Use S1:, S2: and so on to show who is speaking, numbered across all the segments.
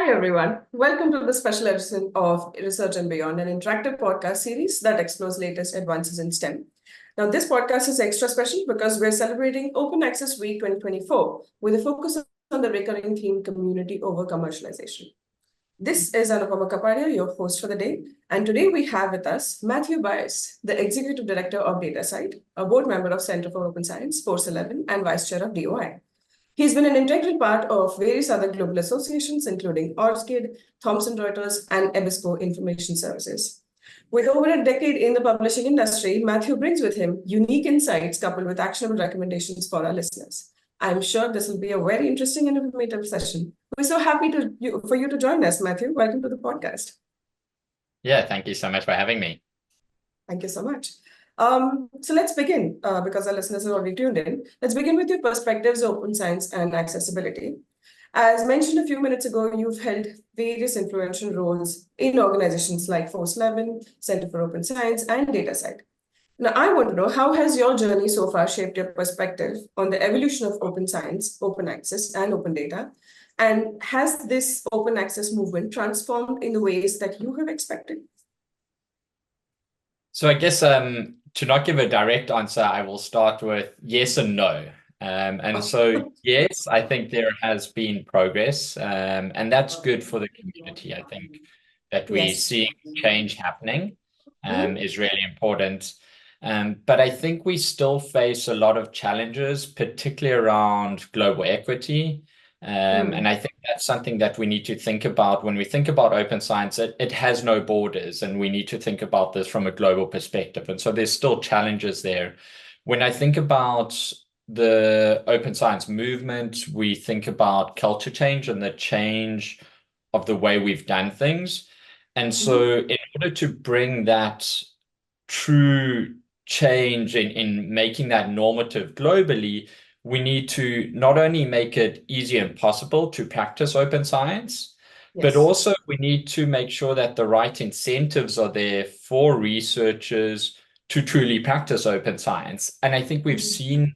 S1: Hi, everyone. Welcome to the special edition of Research and Beyond, an interactive podcast series that explores latest advances in STEM. Now, this podcast is extra special because we're celebrating Open Access Week 2024 with a focus on the recurring theme community over commercialization. This is Anupama Kapadia, your host for the day. And today we have with us Matthew Byers, the Executive Director of DataCite, a board member of Center for Open Science, Force 11, and Vice Chair of DOI. He's been an integral part of various other global associations, including ORSCID, Thomson Reuters, and EBSCO Information Services. With over a decade in the publishing industry, Matthew brings with him unique insights coupled with actionable recommendations for our listeners. I'm sure this will be a very interesting and informative session. We're so happy for you to join us, Matthew. Welcome to the podcast.
S2: Yeah, thank you so much for having me.
S1: Thank you so much. So let's begin, because our listeners are already tuned in. Let's begin with your perspectives of open science and accessibility. As mentioned a few minutes ago, you've held various influential roles in organizations like Force 11, Center for Open Science, and DataCite. Now, I want to know, how has your journey so far shaped your perspective on the evolution of open science, open access, and open data? And has this open access movement transformed in the ways that you have expected?
S2: So I guess to not give a direct answer, I will start with yes and no. So yes, I think there has been progress, and that's good for the community. I think that we see change happening is really important. But I think we still face a lot of challenges, particularly around global equity. And I think that's something that we need to think about when we think about open science. It has no borders, and we need to think about this from a global perspective. And so there's still challenges there. When I think about the open science movement, we think about culture change and the change of the way we've done things. And so in order to bring that true change in making that normative globally, we need to not only make it easy and possible to practice open science, but also we need to make sure that the right incentives are there for researchers to truly practice open science. And I think we've seen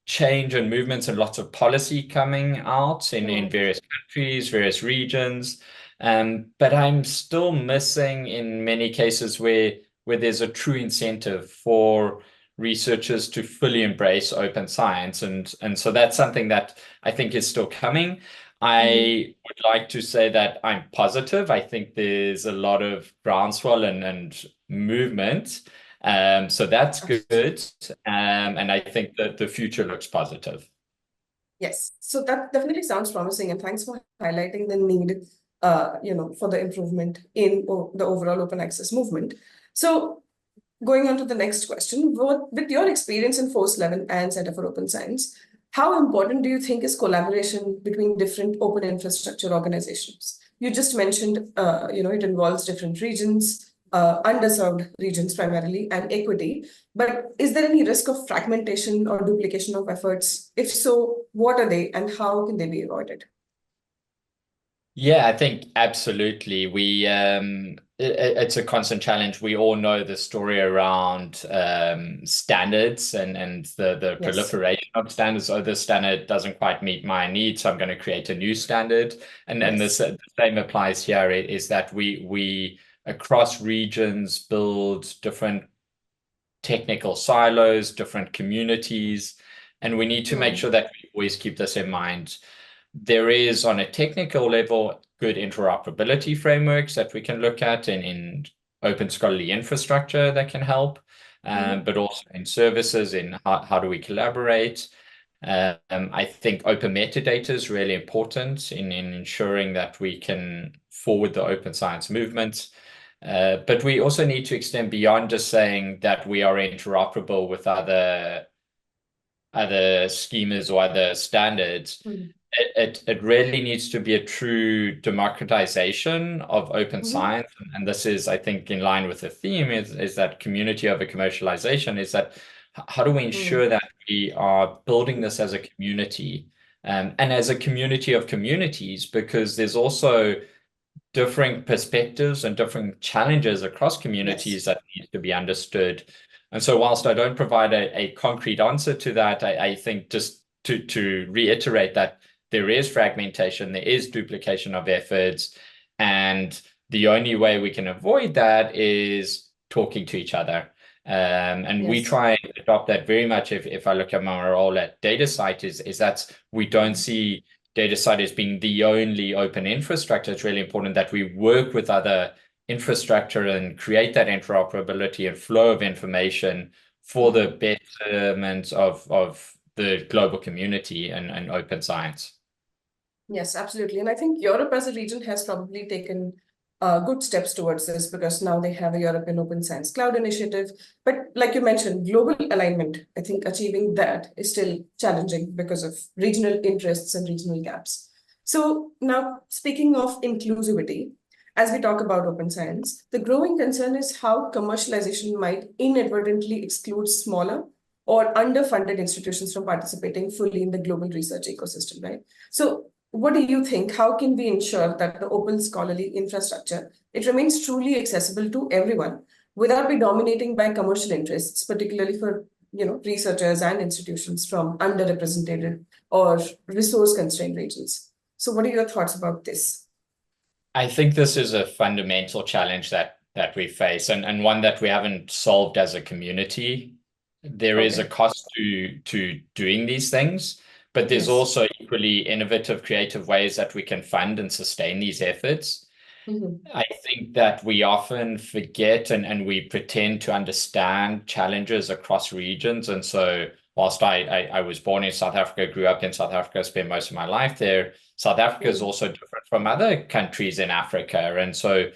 S2: change and movements and lots of policy coming out in various countries, various regions. But I'm still missing in many cases where there's a true incentive for researchers to fully embrace open science. And so that's something that I think is still coming. I would like to say that I'm positive. I think there's a lot of groundswell and movement. So that's good. And I think that the future looks positive.
S1: Yes, so that definitely sounds promising. And thanks for highlighting the need, for the improvement in the overall open access movement. So going on to the next question, with your experience in Force 11 and Center for Open Science, how important do you think is collaboration between different open infrastructure organizations? You just mentioned, it involves different regions, underserved regions primarily, and equity. But is there any risk of fragmentation or duplication of efforts? If so, what are they and how can they be avoided?
S2: Yeah, I think absolutely. It's a constant challenge. We all know the story around standards and the proliferation of standards. Oh, this standard doesn't quite meet my needs, so I'm going to create a new standard. And the same applies here, is that we across regions build different technical silos, different communities, and we need to make sure that we always keep this in mind. There is, on a technical level, good interoperability frameworks that we can look at in open scholarly infrastructure that can help, but also in services, in how do we collaborate. I think open metadata is really important in ensuring that we can forward the open science movement. But we also need to extend beyond just saying that we are interoperable with other schemas or other standards. It really needs to be a true democratization of open science. And this is, I think, in line with the theme is that community over commercialization, is that how do we ensure that we are building this as a community and as a community of communities, because there's also different perspectives and different challenges across communities that need to be understood. And so whilst I don't provide a concrete answer to that, I think just to reiterate that there is fragmentation, there is duplication of efforts, and the only way we can avoid that is talking to each other. And we
S1: Yes.
S2: try and adopt that very much. If I look at my role at DataCite, is that we don't see DataCite as being the only open infrastructure. It's really important that we work with other infrastructure and create that interoperability and flow of information for the betterment of the global community and open science.
S1: Yes, absolutely. And I think Europe as a region has probably taken good steps towards this, because now they have a European Open Science Cloud initiative. But like you mentioned, global alignment, I think achieving that is still challenging because of regional interests and regional gaps. So now, speaking of inclusivity, as we talk about open science, the growing concern is how commercialization might inadvertently exclude smaller or underfunded institutions from participating fully in the global research ecosystem, right? So what do you think? How can we ensure that the open scholarly infrastructure, it remains truly accessible to everyone without be dominating by commercial interests, particularly for researchers and institutions from underrepresented or resource-constrained regions? So what are your thoughts about this?
S2: I think this is a fundamental challenge that we face, and one that we haven't solved as a community. There is a cost to doing these things, but there's also equally innovative, creative ways that we can fund and sustain these efforts. I think that we often forget and we pretend to understand challenges across regions. And so whilst I was born in South Africa, grew up in South Africa, spent most of my life there, South Africa is also different from other countries in Africa. And so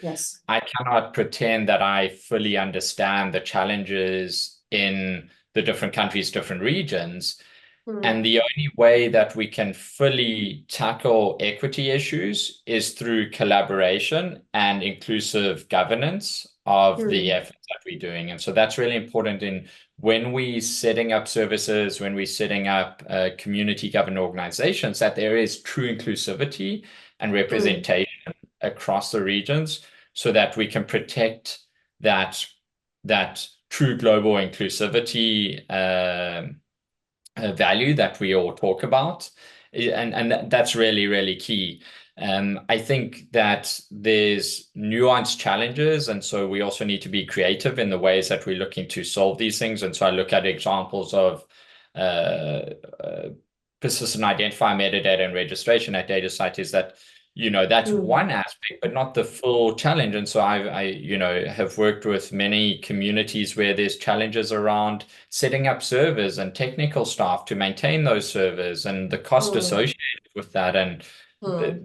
S2: I cannot pretend that I fully understand the challenges in the different countries, different regions. And the only way that we can fully tackle equity issues is through collaboration and inclusive governance of the efforts that we're doing. And so that's really important in when we setting up services, when we're setting up community governed organizations, that there is true inclusivity and representation across the regions so that we can protect that true global inclusivity value that we all talk about. And that's really, really key. I think that there's nuanced challenges, and so we also need to be creative in the ways that we're looking to solve these things. And so I look at examples of persistent identifier metadata and registration at DataCite is that that's one aspect, but not the full challenge. And so I have worked with many communities where there's challenges around setting up servers and technical staff to maintain those servers and the cost associated with that, and the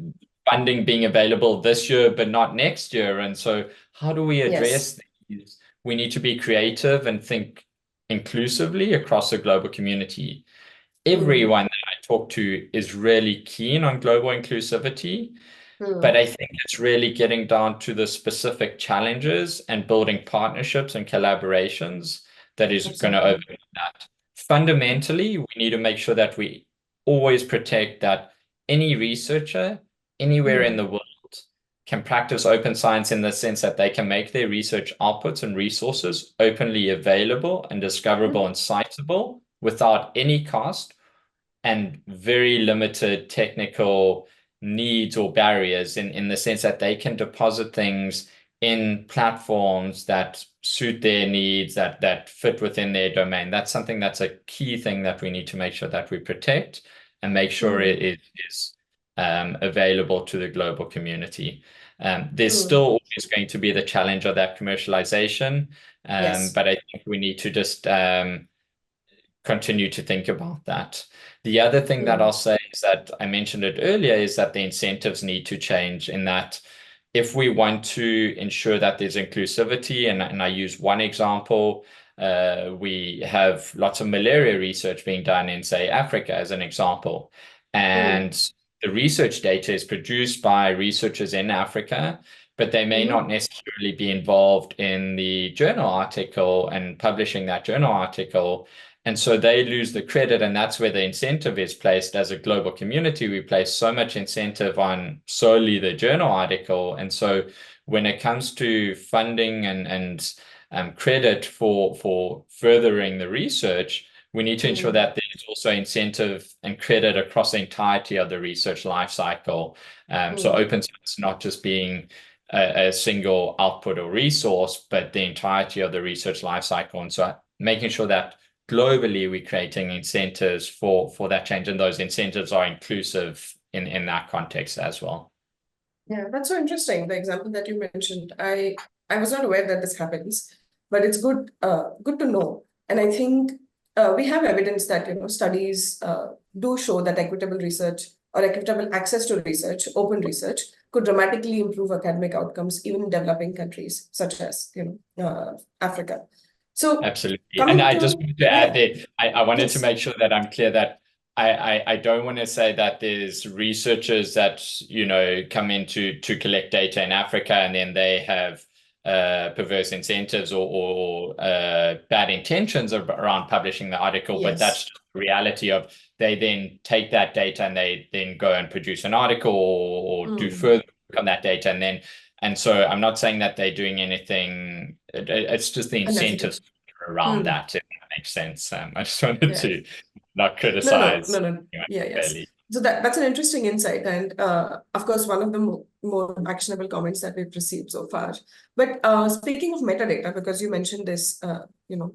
S2: funding being available this year, but not next year. And so how do we address these? We need to be creative and think inclusively across the global community. Everyone that I talk to is really keen on global inclusivity, but I think it's really getting down to the specific challenges and building partnerships and collaborations that is going to open that. Fundamentally, we need to make sure that we always protect that any researcher anywhere in the world can practice open science in the sense that they can make their research outputs and resources openly available and discoverable and citable without any cost and very limited technical needs or barriers in the sense that they can deposit things in platforms that suit their needs, that fit within their domain. That's something that's a key thing that we need to make sure that we protect and make sure it is available to the global community. There's still always going to be the challenge of that commercialization, but I think we need to just continue to think about that. The other thing that I'll say is that I mentioned it earlier is that the incentives need to change, in that if we want to ensure that there's inclusivity, and I use one example, we have lots of malaria research being done in, say, Africa as an example. And the research data is produced by researchers in Africa, but they may not necessarily be involved in the journal article and publishing that journal article. And so they lose the credit, and that's where the incentive is placed. As a global community, we place so much incentive on solely the journal article. And so when it comes to funding and credit for furthering the research, We need to ensure that there's also incentive and credit across the entirety of the research lifecycle. So open science not just being a single output or resource, but the entirety of the research lifecycle. And so making sure that globally we're creating incentives for that change, and those incentives are inclusive in that context as well.
S1: Yeah, that's so interesting. The example that you mentioned, I was not aware that this happens, but it's good to know. And I think we have evidence that studies do show that equitable research or equitable access to research, open research, could dramatically improve academic outcomes even in developing countries such as Africa. So
S2: absolutely, and I just wanted to add there, I wanted to make sure that I'm clear that I don't want to say that there's researchers that come in to collect data in Africa and then they have perverse incentives or bad intentions around publishing the article, but that's just the reality of they then take that data and they then go and produce an article or do further work on that data, and so I'm not saying that they're doing anything. It's just the incentives around that, if that makes sense. I just wanted to not criticize.
S1: No. Yes. So that's an interesting insight, and of course, one of the more actionable comments that we've received so far. But speaking of metadata, because you mentioned this,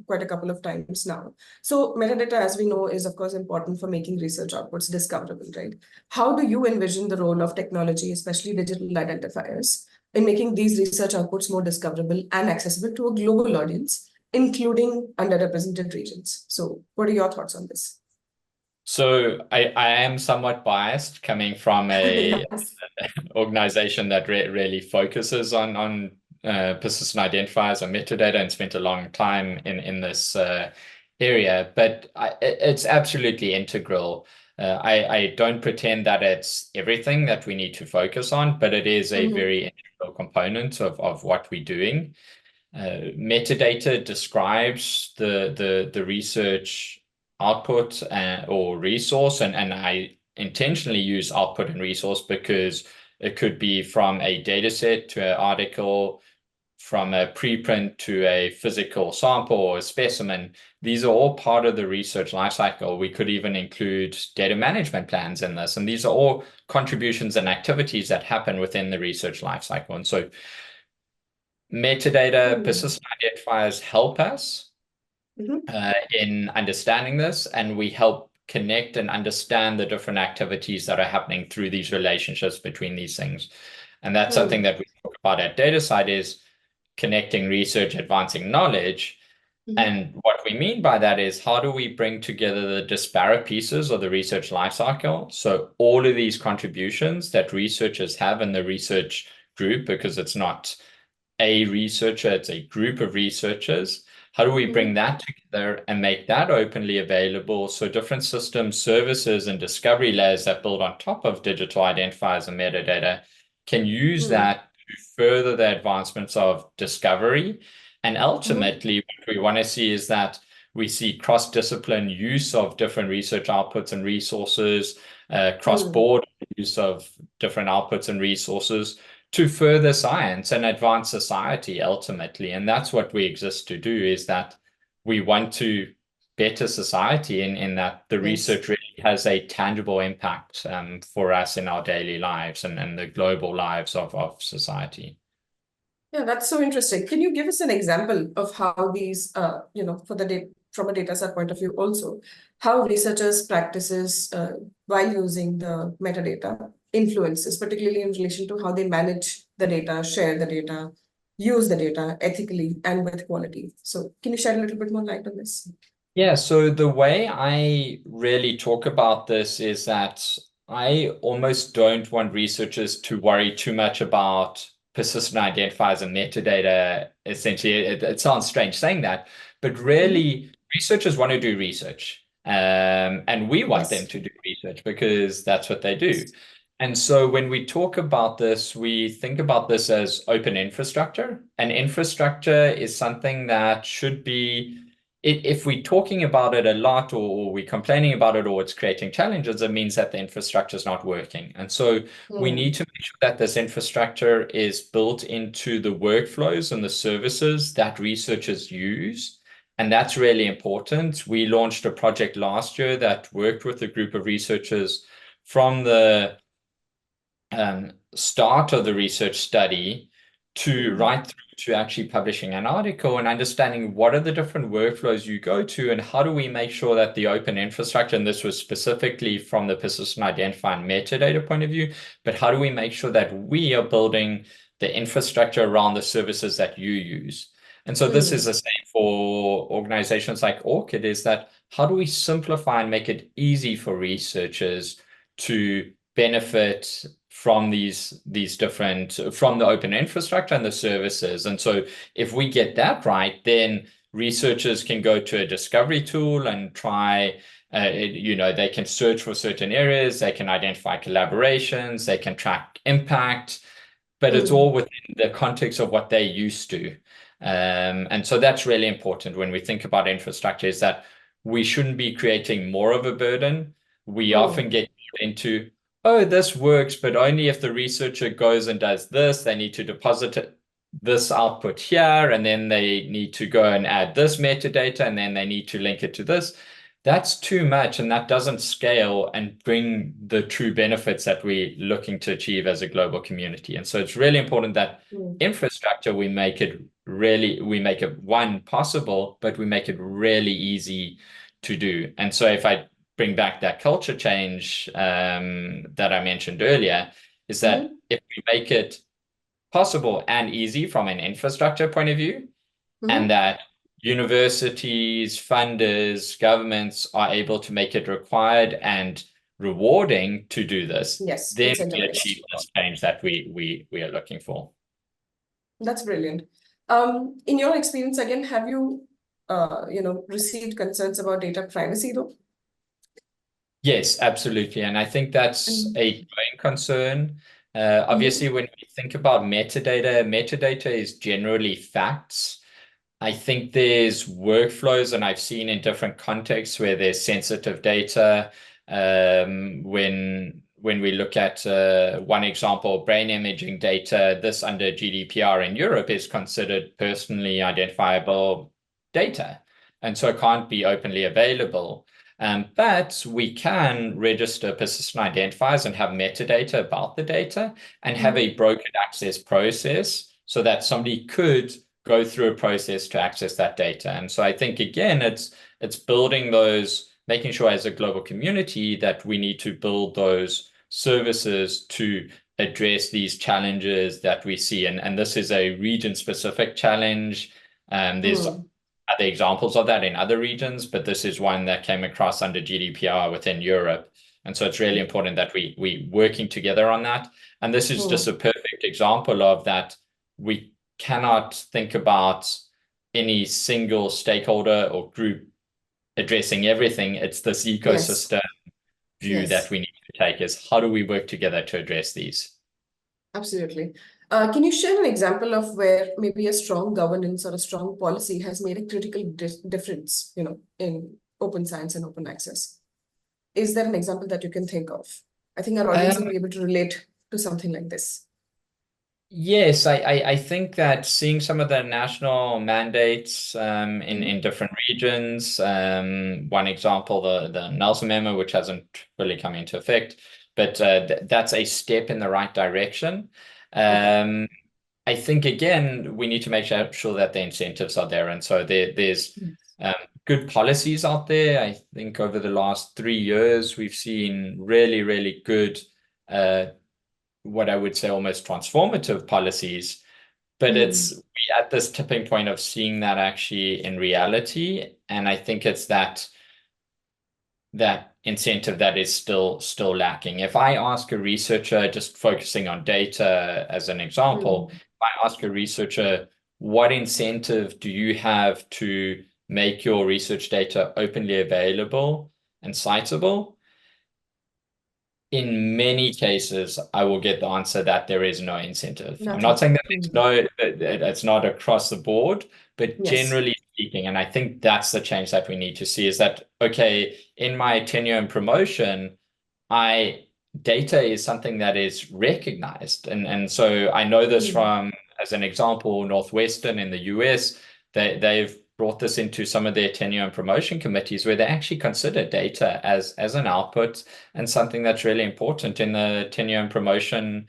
S1: quite a couple of times now. So metadata, as we know, is of course important for making research outputs discoverable, right? How do you envision the role of technology, especially digital identifiers, in making these research outputs more discoverable and accessible to a global audience, including underrepresented regions? So what are your thoughts on this?
S2: So I am somewhat biased coming from a organization that really focuses on persistent identifiers and metadata and spent a long time in this area, but it's absolutely integral. I don't pretend that it's everything that we need to focus on, but it is a very integral component of what we're doing. Metadata describes the research output or resource, and I intentionally use output and resource because it could be from a data set to an article, from a preprint to a physical sample or a specimen. These are all part of the research lifecycle. We could even include data management plans in this, and these are all contributions and activities that happen within the research lifecycle. And so metadata, persistent identifiers help us in understanding this, and we help connect and understand the different activities that are happening through these relationships between these things. And that's something that we talk about at DataCite, is connecting research, advancing knowledge. And what we mean by that is, how do we bring together the disparate pieces of the research lifecycle? So all of these contributions that researchers have in the research group, because it's not a researcher, it's a group of researchers. How do we bring that together and make that openly available so different systems, services, and discovery layers that build on top of digital identifiers and metadata can use that to further the advancements of discovery? And ultimately, what we want to see is that we see cross-discipline use of different research outputs and resources, cross-board use of different outputs and resources to further science and advance society ultimately. And that's what we exist to do, is that we want to better society in that the research really has a tangible impact for us in our daily lives and the global lives of society.
S1: Yeah, that's so interesting. Can you give us an example of how these, from a data set point of view also, how researchers' practices while using the metadata influences, particularly in relation to how they manage the data, share the data, use the data ethically and with quality? So can you shed a little bit more light on this?
S2: Yeah, so the way I really talk about this is that I almost don't want researchers to worry too much about persistent identifiers and metadata. Essentially, it sounds strange saying that, but really researchers want to do research. And we want them to do research because that's what they do. And so when we talk about this, we think about this as open infrastructure. And infrastructure is something that should be, if we're talking about it a lot or we're complaining about it or it's creating challenges, it means that the infrastructure is not working. And so we need to make sure that this infrastructure is built into the workflows and the services that researchers use, And that's really important. We launched a project last year that worked with a group of researchers from the start of the research study to right through to actually publishing an article and understanding what are the different workflows you go to and how do we make sure that the open infrastructure, and this was specifically from the persistent identifier and metadata point of view, but how do we make sure that we are building the infrastructure around the services that you use? And so this is the same for organizations like ORCID, is that how do we simplify and make it easy for researchers to benefit from these different, from the open infrastructure and the services. And so if we get that right, then researchers can go to a discovery tool and try, they can search for certain areas, they can identify collaborations, they can track impact, but it's all within the context of what they're used to. And so that's really important when we think about infrastructure, is that we shouldn't be creating more of a burden. We often get into, oh, this works, but only if the researcher goes and does this, they need to deposit this output here, and then they need to go and add this metadata, and then they need to link it to this. That's too much, and that doesn't scale and bring the true benefits that we're looking to achieve as a global community. And so it's really important that infrastructure, we make it one, possible, but we make it really easy to do. And so if I bring back that culture change that I mentioned earlier, is that if we make it possible and easy from an infrastructure point of view, and that universities, funders, governments are able to make it required and rewarding to do this, then we achieve this change that we are looking for.
S1: That's brilliant. In your experience, again, have you received concerns about data privacy though?
S2: Yes, absolutely. And I think that's a growing concern. Obviously, when we think about metadata is generally facts. I think there's workflows, and I've seen in different contexts where there's sensitive data. When we look at one example, brain imaging data, this under GDPR in Europe is considered personally identifiable data, and so it can't be openly available. But we can register persistent identifiers and have metadata about the data and have a brokered access process so that somebody could go through a process to access that data. And so I think, again, it's building those, making sure as a global community that we need to build those services to address these challenges that we see. And this is a region-specific challenge. There's other examples of that in other regions, but this is one that came across under GDPR within Europe. And so it's really important that we working together on that. And this is just a perfect example of that. We cannot think about any single stakeholder or group addressing everything. It's this ecosystem view that we need to take, is how do we work together to address these?
S1: Absolutely. Can you share an example of where maybe a strong governance or a strong policy has made a critical difference, in open science and open access? Is there an example that you can think of? I think our audience will be able to relate to something like this.
S2: Yes, I think that seeing some of the national mandates in different regions, one example, the Nelson Memo, which hasn't really come into effect, but that's a step in the right direction. I think, again, we need to make sure that the incentives are there. And so there's good policies out there. I think over the last 3 years, we've seen really, really good what I would say almost transformative policies, but we're at this tipping point of seeing that actually in reality. And I think it's that incentive that is still lacking. If I ask a researcher, just focusing on data as an example, if I ask a researcher, what incentive do you have to make your research data openly available and citable? In many cases, I will get the answer that there is no incentive. I'm not saying that it's not across the board, but generally speaking, and I think that's the change that we need to see, is that, okay, in my tenure and promotion, data is something that is recognized. And so I know this from, as an example, Northwestern in the US, they've brought this into some of their tenure and promotion committees where they actually consider data as an output and something that's really important in the tenure and promotion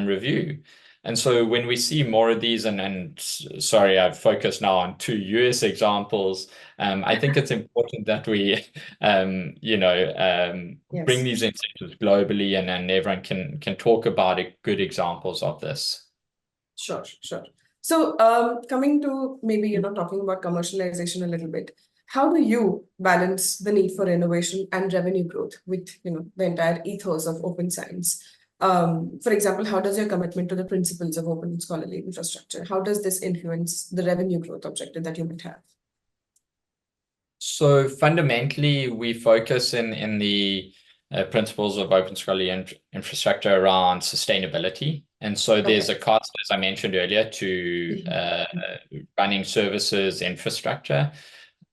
S2: review. And so when we see more of these, and sorry, I've focused now on two US examples. I think it's important that we, bring
S1: Yes.
S2: these incentives globally, and everyone can talk about good examples of this.
S1: Sure, sure. So coming to maybe, talking about commercialization a little bit, how do you balance the need for innovation and revenue growth with, the entire ethos of open science? For example, how does your commitment to the principles of open scholarly infrastructure, how does this influence the revenue growth objective that you might have?
S2: So fundamentally, we focus in the principles of open scholarly infrastructure around sustainability. And so there's a cost, as I mentioned earlier, to running services infrastructure.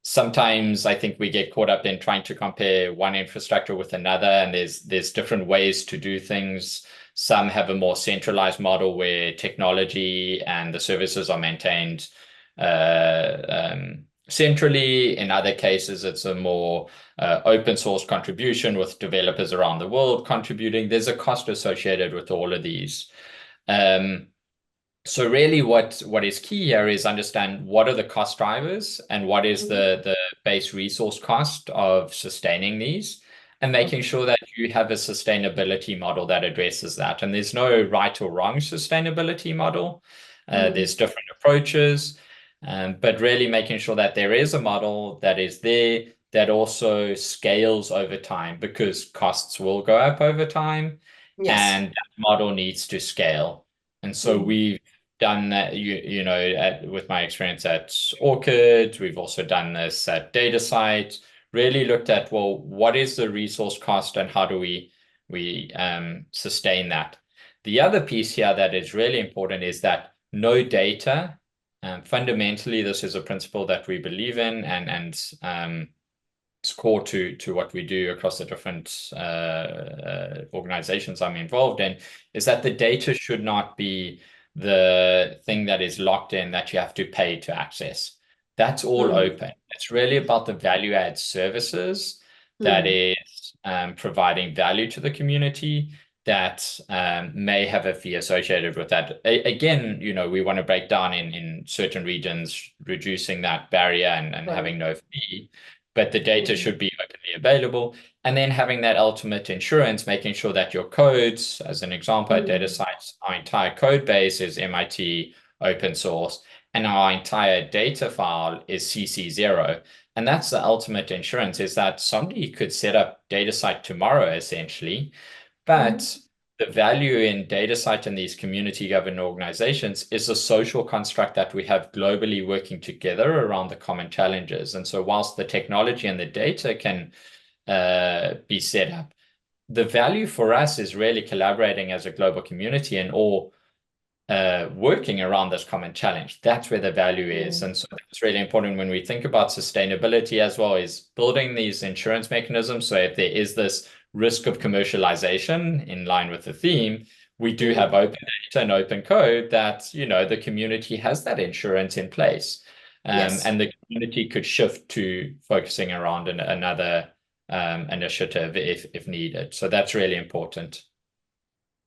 S2: Sometimes I think we get caught up in trying to compare one infrastructure with another, and there's different ways to do things. Some have a more centralized model where technology and the services are maintained centrally. In other cases, it's a more open source contribution with developers around the world contributing. There's a cost associated with all of these. So really what is key here is understand what are the cost drivers and what is the base resource cost of sustaining these, and making sure that you have a sustainability model that addresses that. And there's no right or wrong sustainability model. There's different approaches. But really making sure that there is a model that is there that also scales over time, because costs will go up over time.
S1: Yes.
S2: And that model needs to scale. And so we've done that, with my experience at ORCID. We've also done this at DataCite, really looked at, well, what is the resource cost and how do we sustain that? The other piece here that is really important is that no data. Fundamentally, this is a principle that we believe in, and it's core to what we do across the different organizations I'm involved in, is that the data should not be the thing that is locked in that you have to pay to access. That's all open. It's really about the value add services that is providing value to the community that may have a fee associated with that. Again, we want to break down in certain regions, reducing that barrier and having no fee, but the data should be openly available. And then having that ultimate insurance, making sure that your codes, as an example at DataCite, our entire code base is MIT open source, and our entire data file is CC0. And that's the ultimate insurance, is that somebody could set up DataCite tomorrow, essentially. But the value in DataCite and these community-governed organizations is a social construct that we have globally working together around the common challenges. And so whilst the technology and the data can be set up, the value for us is really collaborating as a global community and all working around this common challenge. That's where the value is. And so it's really important when we think about sustainability as well, is building these insurance mechanisms. So if there is this risk of commercialization in line with the theme, we do have open data and open code that, the community has that insurance in place. And the community could shift to focusing around another initiative if needed. So that's really important.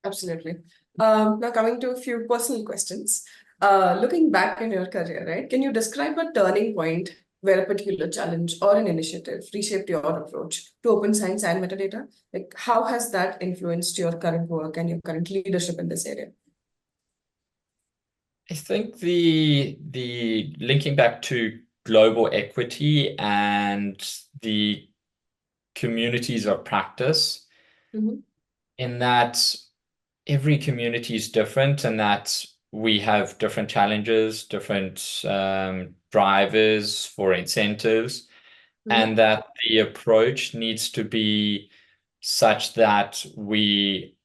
S1: Absolutely. Now coming to a few personal questions. Looking back in your career, right? Can you describe a turning point where a particular challenge or an initiative reshaped your approach to open science and metadata? Like, how has that influenced your current work and your current leadership in this area?
S2: I think the linking back to global equity and the communities of practice, in that every community is different, and that we have different challenges, different drivers for incentives, and that the approach needs to be such that we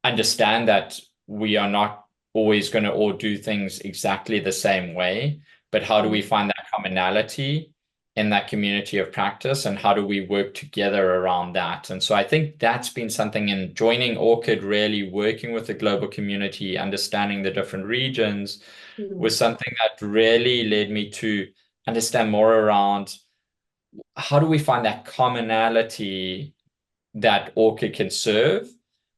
S2: understand that we are not always going to all do things exactly the same way, but how do we find that commonality in that community of practice, and how do we work together around that? And so I think that's been something in joining ORCID, really working with the global community, understanding the different regions, was something that really led me to understand more around how do we find that commonality that ORCID can serve,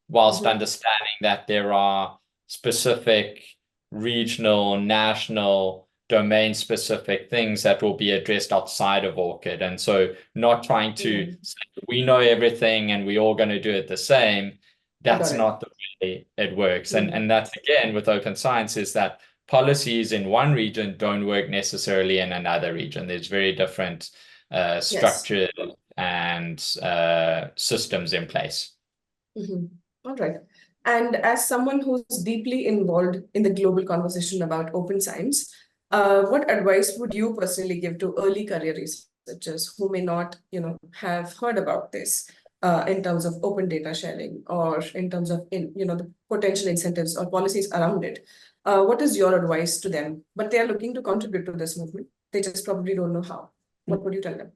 S2: whilst understanding that there are specific regional, national, domain-specific things that will be addressed outside of ORCID. And so not trying to say, we know everything and we're all going to do it the same. That's not the way it works. And that's, again, with open science, is that policies in one region don't work necessarily in another region. There's very different structures and systems in place.
S1: All right. And as someone who's deeply involved in the global conversation about open science, what advice would you personally give to early career researchers who may not, have heard about this in terms of open data sharing, or in terms of, the potential incentives or policies around it? What is your advice to them? But they are looking to contribute to this movement. They just probably don't know how. What would you tell them?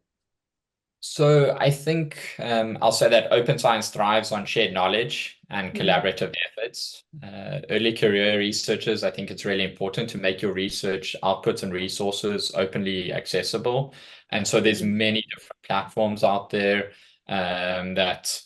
S2: So I think I'll say that open science thrives on shared knowledge and collaborative efforts. Early career researchers, I think it's really important to make your research outputs and resources openly accessible. And so there's many different platforms out there that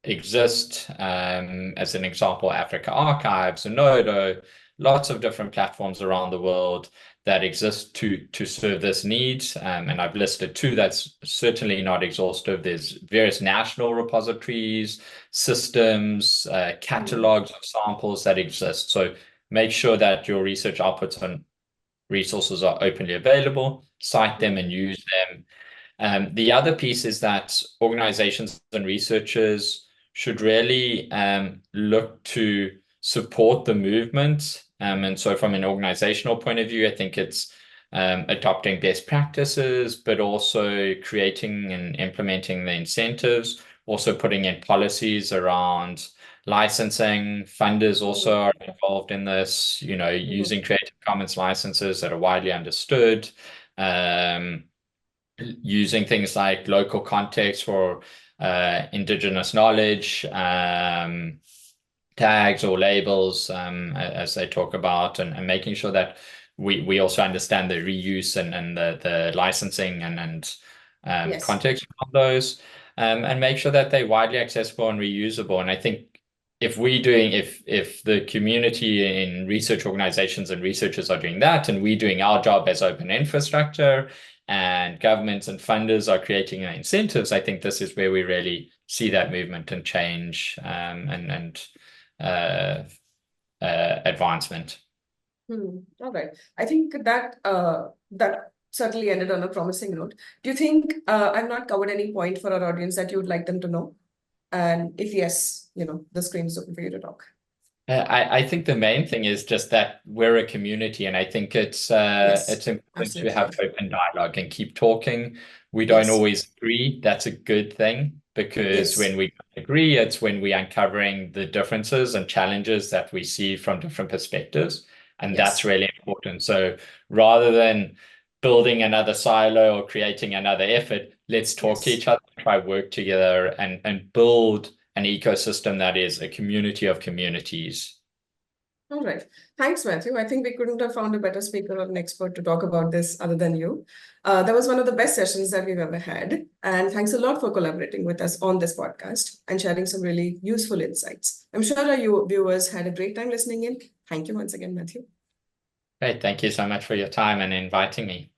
S2: exist. As an example, Africa Archives, Zenodo, lots of different platforms around the world that exist to serve this need. And I've listed two. That's certainly not exhaustive. There's various national repositories, systems, catalogs of samples that exist. So make sure that your research outputs and resources are openly available, cite them and use them. The other piece is that organizations and researchers should really look to support the movement. And so from an organizational point of view, I think it's adopting best practices, but also creating and implementing the incentives, also putting in policies around licensing. Funders also are involved in this, using Creative Commons licenses that are widely understood, using things like local context for indigenous knowledge, tags or labels, as they talk about, and making sure that we also understand the reuse and the licensing and context of those, and make sure that they're widely accessible and reusable. And I think if the community in research organizations and researchers are doing that, and we're doing our job as open infrastructure, and governments and funders are creating incentives, I think this is where we really see that movement and change and advancement.
S1: All right. I think that that certainly ended on a promising note. Do you think I've not covered any point for our audience that you would like them to know? And if yes, the screen is open for you to talk.
S2: I think the main thing is just that we're a community, and I think it's important to have open dialogue and keep talking. We don't always agree. That's a good thing, because when we agree, it's when we're uncovering the differences and challenges that we see from different perspectives. And that's really important. So rather than building another silo or creating another effort, let's talk to each other, try work together, and build an ecosystem that is a community of communities. All right. Thanks, Matthew. I think we couldn't have found a better speaker or an expert to talk about this other than you. That was one of the best sessions that we've ever had. And thanks a lot for collaborating with us on this podcast and sharing some really useful insights. I'm sure our viewers had a great time listening in. Thank you once again, Matthew. Great. Thank you so much for your time and inviting me.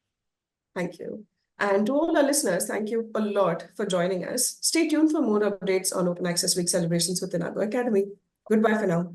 S2: Thank you. And to all our listeners, thank you a lot for joining us. Stay tuned for more updates on Open Access Week celebrations within our Academy. Goodbye for now.